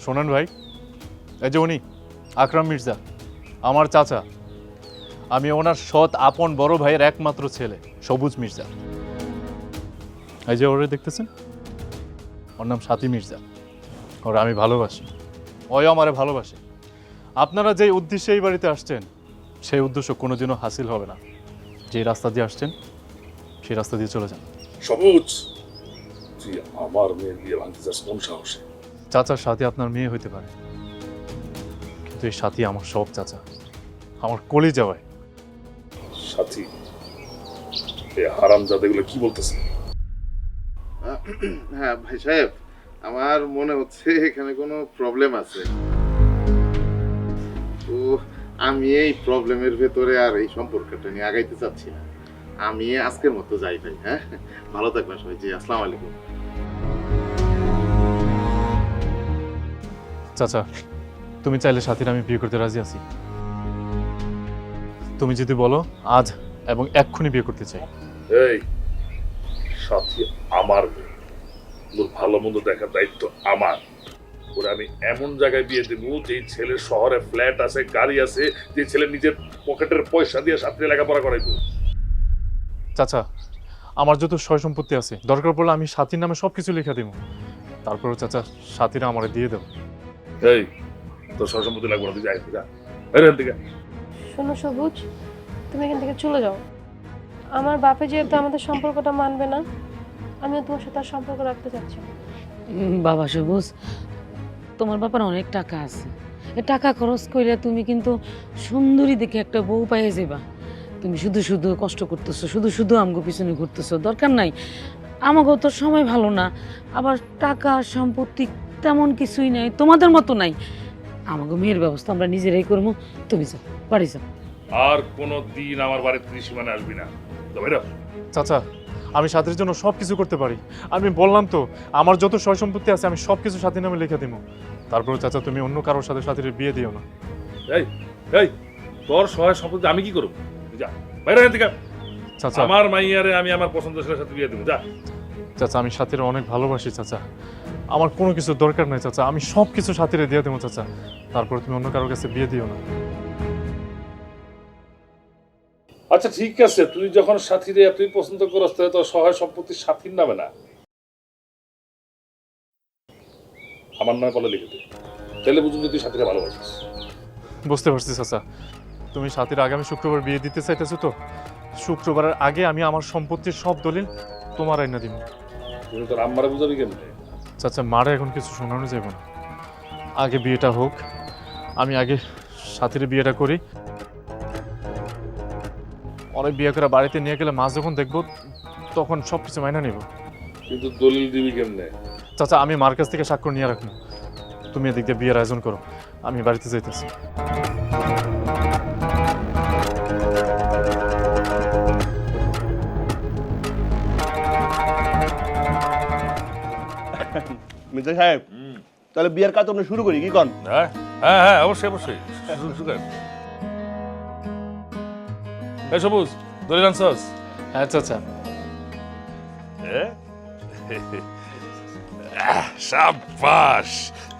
শোনেন ভাই, এই যে উনি আকরাম মির্জা, আমার চাচা। আমি ওনার সৎ আপন বড় ভাইয়ের একমাত্র ছেলে সবুজ মির্জা। এই যে ওরে দেখতেছেন, ওর নাম সাথী মির্জা। ওরা আমি ভালোবাসি, ওই আমারে ভালোবাসে। আপনারা যে উদ্দেশ্যে এই বাড়িতে আসছেন, সেই উদ্দেশ্য কোনোদিনও হাসিল হবে না। যে রাস্তা দিয়ে আসছেন, সেই রাস্তা দিয়ে চলে যান। সবুজ, তুই আমার মেয়ের বিয়ে ভাঙতে চাস কোন সাহসে? চাচার সাথী আপনার মেয়ে হইতে পারে, কিন্তু এই সাথী আমার সব চাচা, আমার কলিজা ভাই। সাথী, এই হারামজাদাগুলো কি বলতেছে? হ্যাঁ ভাই সাহেব, আমার মনে হচ্ছে এখানে কোনো প্রবলেম আছে। তো আমি এই প্রবলেমের ভেতরে আর এই সম্পর্কটা নিয়ে আগাইতে চাচ্ছি না। আমি আজকের মতো যাই ভাই। হ্যাঁ, ভালো থাকবেন সবাই। জি, আসসালামু আলাইকুম। চাচা, তুমি চাইলে সাথীর আমি বিয়ে করতে রাজি আছি। তুমি যদি বলো আজ এবং এক্ষুনি বিয়ে করতে চাই। এই সাথী আমার মেয়ে, ওর ভালো মন্দ দেখার দায়িত্ব আমার। ওরা আমি এমন জায়গায় বিয়ে দেবো যে ছেলের শহরে ফ্ল্যাট আছে, গাড়ি আছে, যে ছেলে নিজের পকেটের পয়সা দিয়ে সাথে লেখাপড়া করাইবো। চাচা, আমার যত সয় সম্পত্তি আছে, দরকার পড়লে আমি সাথীর নামে সবকিছু লিখে দিব। তারপরেও চাচা, সাথীরা আমারে দিয়ে দেব। এই তোর সয় সম্পত্তি লাগবে না, তুই যাই যা এখান থেকে। শোনো সবুজ, তুমি এখান থেকে চলে যাও। আমার বাপে যেহেতু আমাদের সম্পর্কটা মানবে না, আমিও তোমার সাথে আর সম্পর্ক রাখতে চাচ্ছি না। বাবা সবুজ, তোমার বাবার অনেক টাকা আছে। এ টাকা খরচ করে তুমি কিন্তু সুন্দরী দেখে একটা বউ পাইয়ে যাবা। তুমি শুধু শুধু কষ্ট করতেছো, শুধু শুধু আমগো পিছনে ঘুরতেছো, দরকার নাই। আমাকেও তো সময় ভালো না, আবার টাকা সম্পত্তি তেমন কিছুই নাই, তোমাদের মতো নাই। আমাকে মেয়ের ব্যবস্থা আমরা নিজেরাই করবো। তুমি যাও, বাড়ি যাও। আর কোনো দিন আমার বাড়ির ত্রিসীমানে আসবি না। চাচা, আমি সাথীর জন্য সব কিছু করতে পারি। আমি বললাম তো, আমার যত সয় সম্পত্তি আছে আমি সব কিছু সাথীর নামে লিখে দিব। তারপরে চাচা, তুমি অন্য কারোর সাথে সাথীর বিয়ে দিও না। এই এই তোর সহায় সম্পত্তি আমি কি করবো? যা বাইরে এখান থেকে। চাচা, আমার মাইয়ারে আমি আমার পছন্দের ছেলের সাথে বিয়ে দেবো। যা। চাচা, আমি সাথীরে অনেক ভালোবাসি চাচা। আমার কোনো কিছু দরকার নাই চাচা, আমি সব কিছু সাথীরে দিয়ে দেবো চাচা। তারপরে তুমি অন্য কারোর কাছে বিয়ে দিও না। আচ্ছা ঠিক আছে, তুই যখন সাথীরে তুই পছন্দ করস, তাহলে তোর সহায় সম্পত্তি সাথীর নামে না, আমার নামে বলে লিখে দে। তাহলে বুঝুন যে তুই সাথীরে ভালোবাসিস। বুঝতে পারছি চাচা, তুমি সাথীর আগামী শুক্রবার বিয়ে দিতে চাইতেছো তো? শুক্রবারের আগে আমি আমার সম্পত্তির সব দলিল তোমার আইনা দিব। তুই তোর আম্মারে বুঝাবি কেমনে? চাচা, মারে এখন কিছু শোনানো যাবে না। আগে বিয়েটা হোক, আমি আগে সাথীর বিয়েটা করি। অনেক বিয়ে করে বাড়িতে নিয়ে গেলে মা যখন দেখবো, তখন সব কিছু মাইনা নিব। কিন্তু দলিল দিবি কেমনে? চাচা, আমি মার কাছ থেকে স্বাক্ষর নিয়ে রাখবো। তুমি এদিক দিয়ে বিয়ের আয়োজন করো, আমি বাড়িতে যাইতেছি। মির্জা সাহেব তাহলে বিয়ের কাজ আমরা শুরু করি কি কন? হ্যাঁ হ্যাঁ হ্যাঁ অবশ্যই অবশ্যই এই সবুজ দড়ি আনছস? হ্যাঁ চাচা। সাবাস,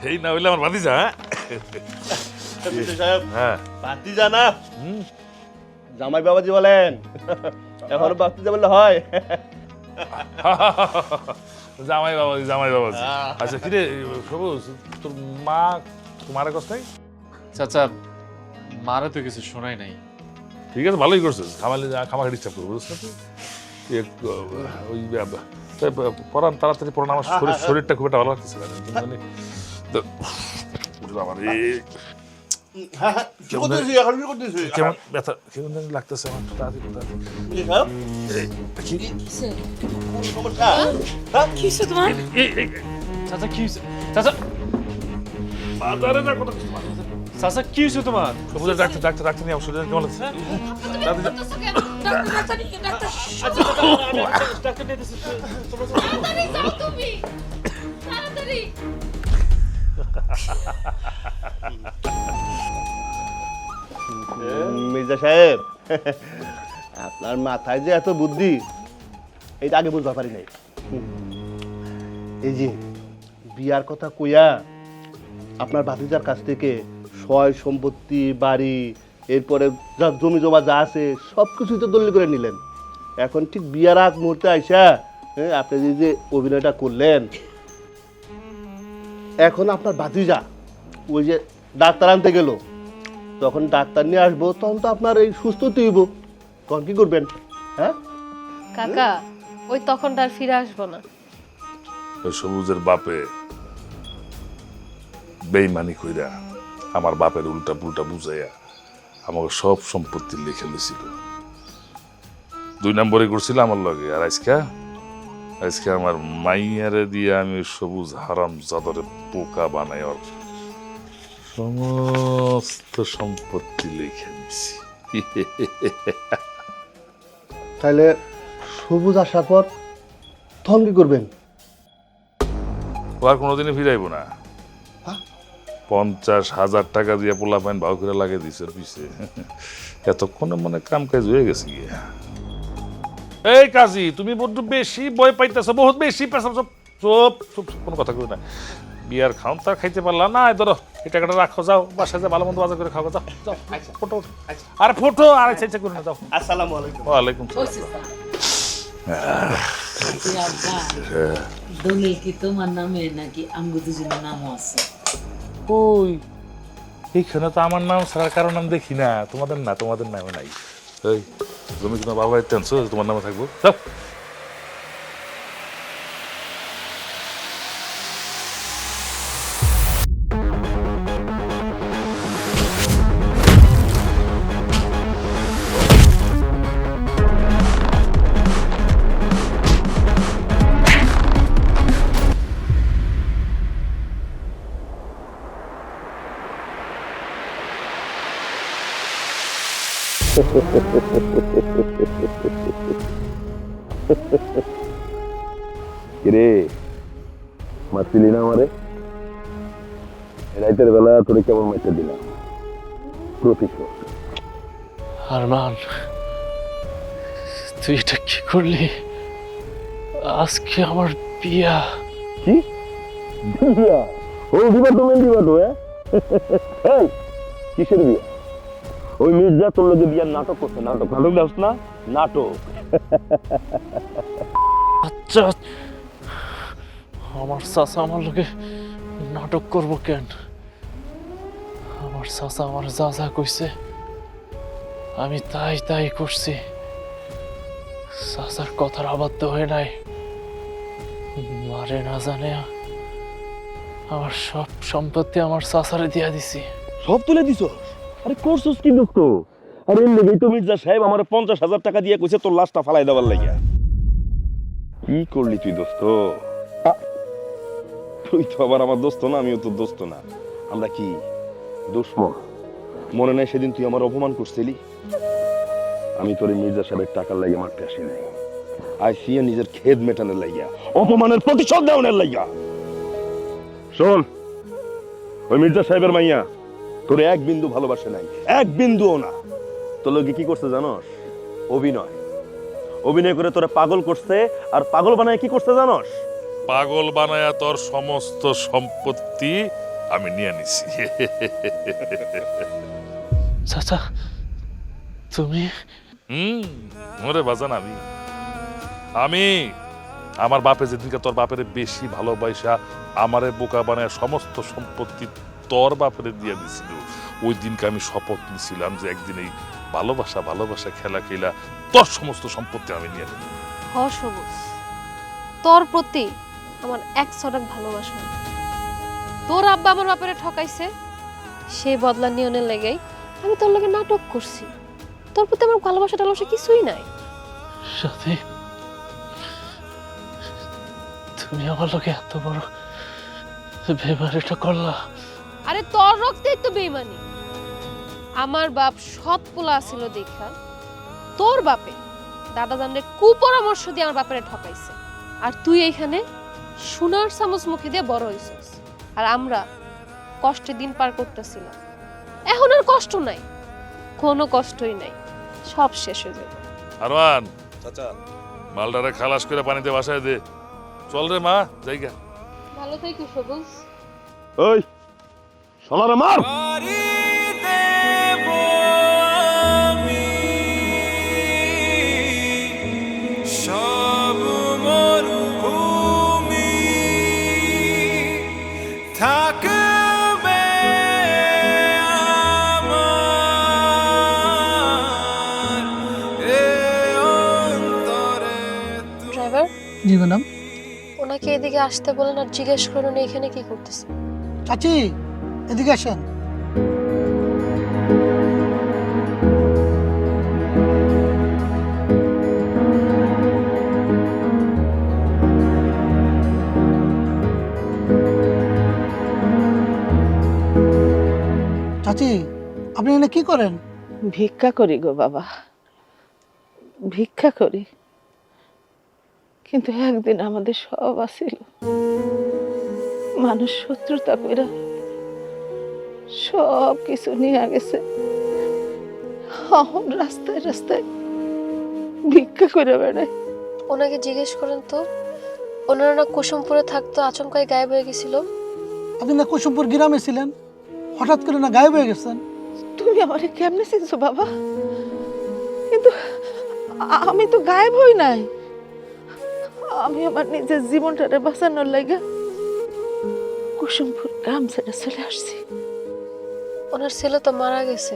এই না হইলে আমার ভাতিজা। মির্জা সাহেব হ্যাঁ বাতি জানা জামাই বাবাজি বলেন এখন বাতি যা বললে হয়। জামাই বাবাজি জামাই বাবাজি। আচ্ছা কিরে সবুজ, তোর মা তোমার কাছ নাই? চাচা মারা তো কিছু শোনাই নাই। ঠিক আছে, ভালোই করছিস, খামাখা ডিস্টার্ব করবো, বুঝছ না তুই? ওই পড়ান তাড়াতাড়ি পড়ান, আমার শরীরটা খুব একটা ভালো লাগতেছে না। কেমন ব্যথা কেমন লাগতেছে আমার, চাচা কি হয়েছে? চাচা চাচা কি হয়েছে তোমার? ডাক্তার ডাক্তার ডাক্তার নিয়ে আমার শরীর কেমন লাগছে? মির্জা সাহেব আপনার মাথায় যে এত বুদ্ধি এইটা আগে বুঝতে পারি নাই। এই যে বিয়ার কথা কইয়া আপনার ভাতিজার কাছ থেকে সয় সম্পত্তি বাড়ি এরপরে যা জমি জমা যা আছে সব কিছুই তো দলিল করে নিলেন। এখন ঠিক বিয়ার আগ মুহূর্তে আইসা আপনি যে অভিনয়টা করলেন, এখন আপনার ভাতিজা ওই যে ডাক্তার আনতে গেল, তখন ডাক্তার নিয়ে আসবো, তখন তো আপনার এই সুস্থ হইব, তখন কি করবেন? হ্যাঁ কাকা ওই তখন আর ফিরে আসবো না। ওই সবুজের বাপে বেইমানি কইরা আমার বাপের উল্টা পুল্টা বুঝাইয়া আমাকে সব সম্পত্তি লিখে দিয়েছিল। 2 নম্বরে করছিল আমার লগে। আর আজকে আমার মাইয়ারে দিয়ে আমি সবুজ হারাম জাদরে পোকা বানাই ওর সমস্ত সম্পত্তি লিখে দিছি। তাহলে সবুজ আসার পর তখন কি করবেন? ও আর কোনোদিনই ফিরাইব না। 50,000 টাকা দিয়ে পোলা পাইন ভাও করে লাগিয়ে দিছে পিছে। এতক্ষণে মনে কাম কাজ হয়ে গেছে গিয়া। এই কাজী, তুমি বড্ড বেশি ভয় পাইতেছো, বহুত বেশি পেছাব। চুপ চুপ, কোনো কথা কই না। বিয়ার খাও তার খাইতে পারলা না, ধরো এই টাকাটা রাখো, যাও বাসায় যা ভালো মন্দ বাজার করে খাও, যাও যাও। ফটো আরে ফটো আর ইচ্ছা করে না, যাও। আসসালামু আলাইকুম। ওয়ালাইকুম দলিল কি তোমার নামে নাকি আমগো দুজনের নামও আছে? ওই এইখানে তো আমার নাম ছাড়ার কারণ আমি দেখি না। তোমাদের নামে নাই। এই জমি তোমার বাবা আনছো, তোমার নামে থাকবো, যাও। কিরে মারছিলি না আমারে? রাইতের বেলা তোরে কেমন মাইতে দিলাম প্রতিশোধ। আরমান তুই এটা কি করলি? আজকে আমার বিয়া। কি বিয়া? ও দিবা তো মেন দিবা তো? এই কিসের বিয়া? ওই মির্জা তোর লগে বিয়ার নাটক করছে। নাটক দাস না, নাটক। আচ্ছা আমার চাচা আমার লোকে নাটক করবো কেন? আমার চাচা আমার যা যা কইছে আমি তাই করছি। চাচার কথার আবদ্ধ হয়ে নাই। মারে না জানে আমার সব সম্পত্তি আমার চাচারে দিয়া দিছি। সব তুলে দিছ? আরে করছস কি দোস্ত? আরে এর লেগেই তো মির্জা সাহেব আমার 50,000 টাকা দিয়ে কইছে তোর লাশটা ফালাই দেওয়ার লাগিয়া। কি করলি তুই দোস্ত? তুই তো আবার আমার দোস্ত না, আমিও তোর দোস্ত না। আমরা কি দুশ্মন? মনে নাই সেদিন তুই আমার অপমান করছিলি? আমি তোর মির্জা সাহেবের টাকার লাগিয়া মারতে আসি নাই, আইসি নিজের খেদ মেটানোর লাগিয়া, অপমানের প্রতিশোধ দেওয়ার লাগিয়া। শোন, ওই মির্জা সাহেবের মাইয়া তোর এক বিন্দু ভালোবাসে নাই, এক বিন্দুও না। তোর লোকে কি করছে জানোস? অভিনয় অভিনয় করে তোরা পাগল করছে, আর পাগল বানায় কি করছে জানোস? পাগল বানায়া তোর সমস্ত সম্পত্তি আমি নিয়ে নিছি। চাচা তুমি ওরে বাজান, আমি আমার বাপে যেদিনকে তোর বাপের বেশি ভালোবাসা আমারে বোকা বানায় সমস্ত সম্পত্তি তোর বাপের দিয়ে দিছিল, ওই দিনকে আমি শপথ নিছিলাম যে একদিন এই ভালোবাসা খেলা তোর সমস্ত সম্পত্তি আমি নিয়ে নেব। সবুজ, তোর প্রতি আমার এক ছটাক ভালোবাসা। তোর আব্বা আমার বাপেরে ঠকাইছে, সেই বদলা নিয়নের লেগেই আমি তোর লগে নাটক করছি। তোর প্রতি আমার ভালোবাসা টালোবাসা কিছুই নাই। সাথী, তুমি আমার লোকে এত বড় বেমারিটা করলা। আরে তোর রক্তেই তো বেইমানি। আমার বাপ সৎ পোলা ছিল দেখা তোর বাপে দাদা জানলে কুপরামর্শ দিয়ে আমার বাপেরে ঠকাইছে, আর তুই এইখানে সোনার চামচ মুখে দিয়ে বড় হইছিস। আর আমরা কষ্টে দিন পার করতেছিলাম। এখন আর কষ্ট নাই, কোনো কষ্টই নাই, সব শেষ হয়ে যাবে। আরমান, চাচা মালটারে খালাস করে পানিতে বাসায় দে। চল রে মা, জায়গা। ভালো থাকি সবুজ। ওই শালারে মার। বাড়ি দেব আমি সব মরুভূমি, থাকবে আমার এ অন্তরে। ড্রাইভার, জি ম্যাডাম। ওনাকে এদিকে আসতে বলেন আর জিজ্ঞেস করুন এখানে কি করতেছে। চাচি এদিকে আসেন। চাচি, আপনি এখানে কি করেন? ভিক্ষা করি গো বাবা, ভিক্ষা করি। কিন্তু একদিন আমাদের সব আছিল, মানুষ শত্রুতা কইরা সব কিছু নিয়ে গেছে। এখন রাস্তায় রাস্তায় ভিক্ষা করে বেড়ায়। ওনাকে জিজ্ঞেস করেন তো, ওনারা না কুসুমপুরে থাকতো, আচমকাই গায়েব হয়ে গেছিল। আপনি না কুসুমপুর গ্রামে ছিলেন, হঠাৎ করে না গায়েব হয়ে গেছেন? তুমি আমারে কেমনে চিনছো বাবা? কিন্তু আমি তো গায়েব হই নাই। আমি আমার নিজের জীবনটারে বাঁচানোর লাগা কুসুমপুর গ্রাম ছেড়ে চলে আসছি। ওনার ছেলে তো মারা গেছে,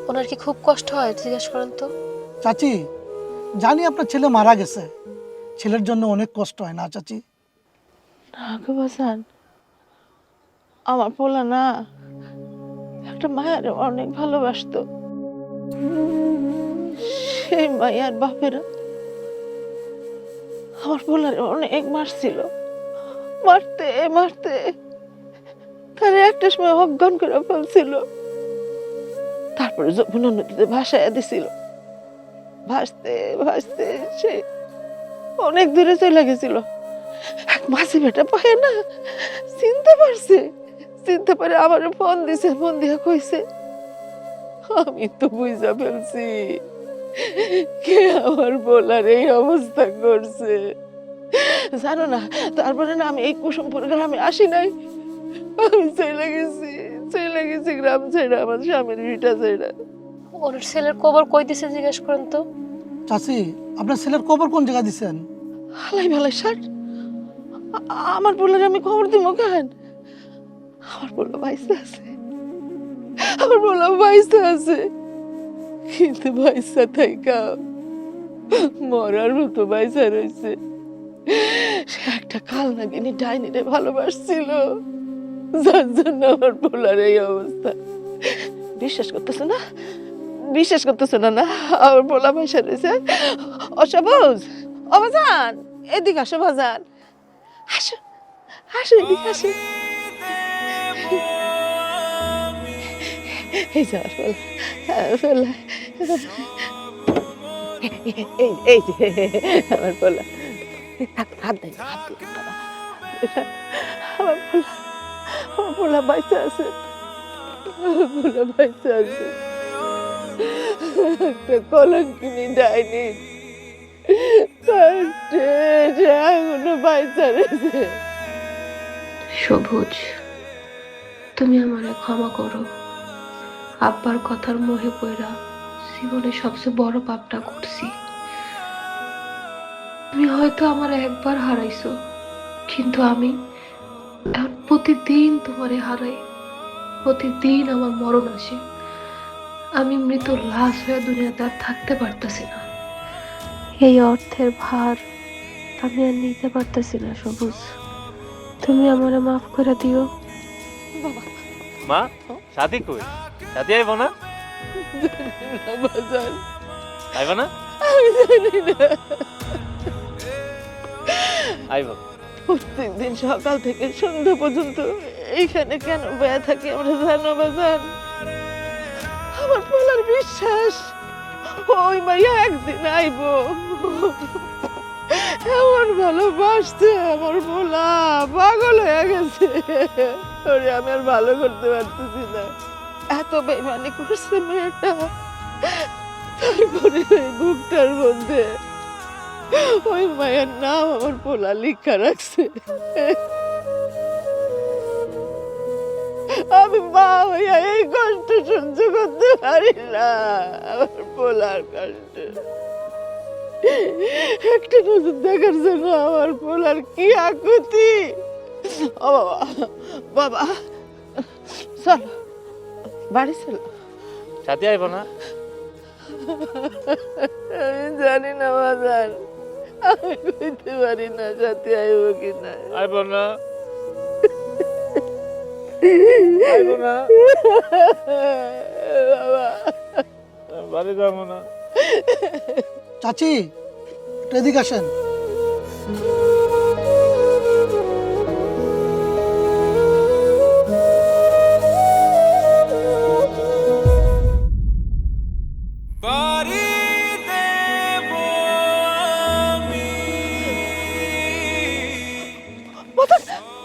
ওনার কি খুব কষ্ট হয়? জিজ্ঞেস করেন তো। চাচি, জানি আপনার ছেলে মারা গেছে, ছেলের জন্য অনেক কষ্ট হয় না চাচি? না গো বাজান, আমার পোলা না একটা মায়ের অনেক ভালোবাসতো। সেই মায়ের বাপেরা আমার পোলারে অনেক মারছিল, মারতে মারতে তার একটা সময় অজ্ঞান করে ফেলছিল। তারপরে যমুনা নদীতে ভাসাইয়া দিছিল। ভাসতে ভাসতে সে অনেক দূরে চলে গেছিল। এক মাঝি বেটা পায় না, চিনতে পারে আমার ফোন দিছে, ফোন দিয়ে কইছে আমি তো বুঝা ফেলছি কে আমার বলার এই অবস্থা করছে। জানো না, তারপরে না আমি এই কুসুমপুর গ্রামে আসি নাই, আমি চলে গেছি গ্রাম ছেড়ে, আমার স্বামীর ভিটা ছেড়ে। ওনার ছেলের কবর কই দিছে জিজ্ঞেস করেন তো। চাচি, আপনার ছেলের কবর কোন জায়গা দিছেন? হালাই ভালাই ষাট, আমার বলার আমি খবর দিব কেন? আমার বলা বাইসা আছে, কিন্তু বাইসা থাইকা মরার মতো বাইসা রয়েছে। সে একটা কাল নাগিনী ডাইনিরে ভালোবাসছিল, যার জন্য আমার বলার এই অবস্থা। বিশ্বাস করতেছে না আমার বলা বাইসা রয়েছে। অসবুজ, অবাজান এদিকে আসো, বাজান আসো, এদিকে আসো। এই যে ফেলা, এই যে আমার বলা। হাত দেন বাবা, আমার পোলা বাইসা আছে, পোলা বাইসা আছে। একটা কলঙ্কিনী ডাইনি এখনো বাইসা রয়েছে। সবুজ, তুমি আমারে ক্ষমা করো। আব্বার কথার মোহে পইরা জীবনে সবচেয়ে বড় পাপটা করছি। তুমি হয়তো আমার একবার হারাইছো, কিন্তু আমি এখন প্রতিদিন তোমারে হারাই। প্রতিদিন আমার মরণ আসে। আমি মৃত লাশ হয়ে দুনিয়াতে আর থাকতে পারতেছি না। এই অর্থের ভার আমি আর নিতে পারতেছি না। সবুজ, তুমি আমারে মাফ করে দিও। মা সাথী কই? সাথী আইব না? আইব না? আইব। প্রত্যেকদিন সকাল থেকে সন্ধ্যা পর্যন্ত এইখানে কেন বয়া থাকি আমরা জানো বাজান? আমার পোলার বিশ্বাস ওই মাইয়া একদিন আইব। এমন ভালোবাসছে আমার পোলা, পাগল হয়ে গেছে। ওরে আমি আর ভালো করতে পারতেছি না। এত বেইমানি করছে মেয়েটা। তারপরে ওই বুকটার মধ্যে ওই মায়ের নাম আমার পোলা লিখা রাখছে। আমি মা হইয়া এই কষ্ট সহ্য করতে পারি না। আমার পোলার কষ্ট একটা নজর দেখার জন্য আমার পোলার কি আকুতি। ও বাবা, বাবা চলো বাড়ি চলো। সাথী আইব না? আমি জানি না বাজার, আমি কইতে পারি না সাথে আইব কিনা। আইব না? আইব না? বাবা বাড়ি যাবো না। চাচি একটু এদিকে আসেন। বাড়ি দেব আমি।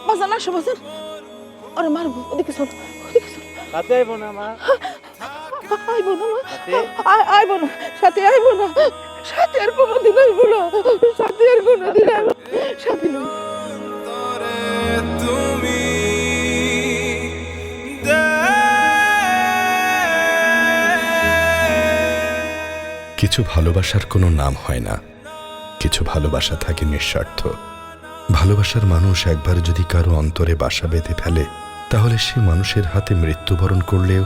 বাজান আসো বাজান, আরে মারবো। ওদিকে চলো, ওদিকে চলো। সাথী আইব না মা? আইব না মা, আইব না সাথে, আইব না সাথে, আর কোনোদিন আইব না সাথে, আর কোনোদিন আইব সাথে না। তরে তুমি কিছু ভালোবাসার কোনো নাম হয় না, কিছু ভালোবাসা থাকে নিঃস্বার্থ। ভালোবাসার মানুষ একবার যদি কারো অন্তরে বাসা বেঁধে ফেলে, তাহলে সে মানুষের হাতে মৃত্যুবরণ করলেও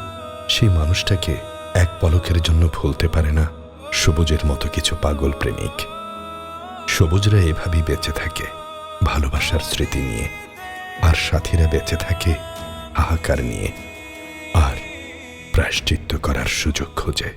সেই মানুষটাকে এক পলকের জন্য ভুলতে পারে না সবুজের মতো কিছু পাগল প্রেমিক। সবুজরা এভাবেই বেঁচে থাকে ভালোবাসার স্মৃতি নিয়ে, আর সাথীরা বেঁচে থাকে হাহাকার নিয়ে আর প্রায়শ্চিত্ত করার সুযোগ খোঁজে।